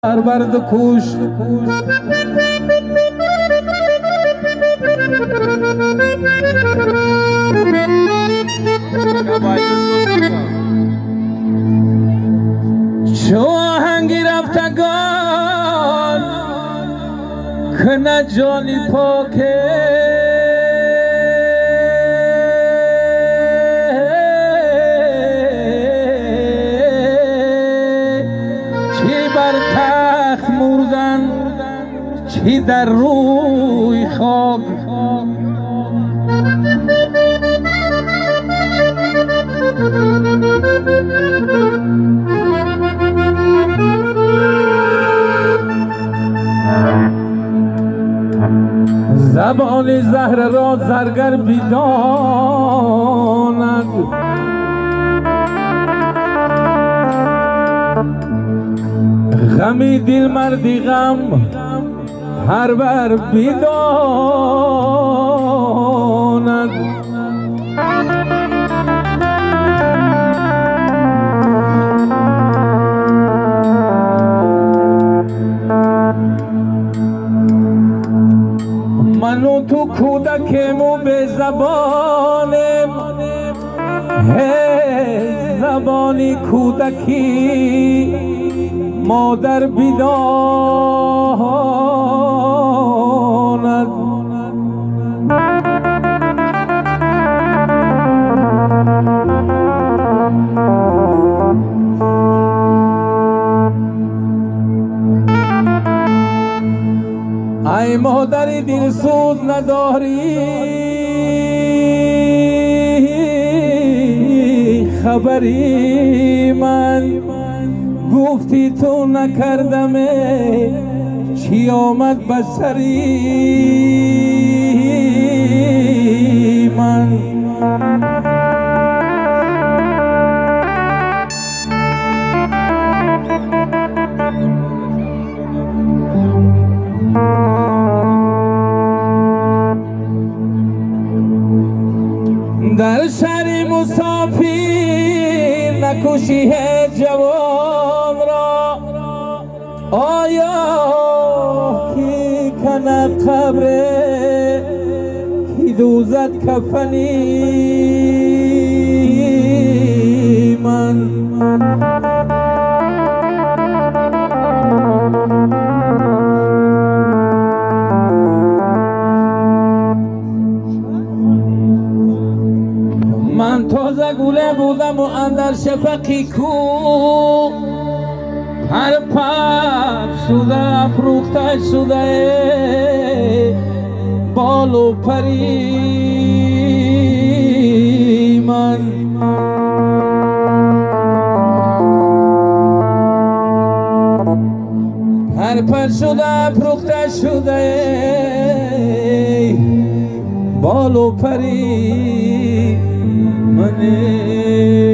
برد کوش چو آهنگی رفتگان که نه جانی پاکه چی بر تخت مردن چی در روی خاک زبان زهر را زرگر بیداند غمی دل مردی غم هر بر بیداند منو تو کودکم و به زبانم زبانی کودکی مادر بیداند ای مادری دلسوز نداری خبری من گفتی تو نکردم چی آمد بسری من در شهر مسافر نکشی ہے جوان را آیا کی کند قبره کی دوزد کفنی من من تازه گله بودم و اندر شفقی کو پر پر شده افروخته شده بال و پری من پر پر شده افروخته شده بال و پری منه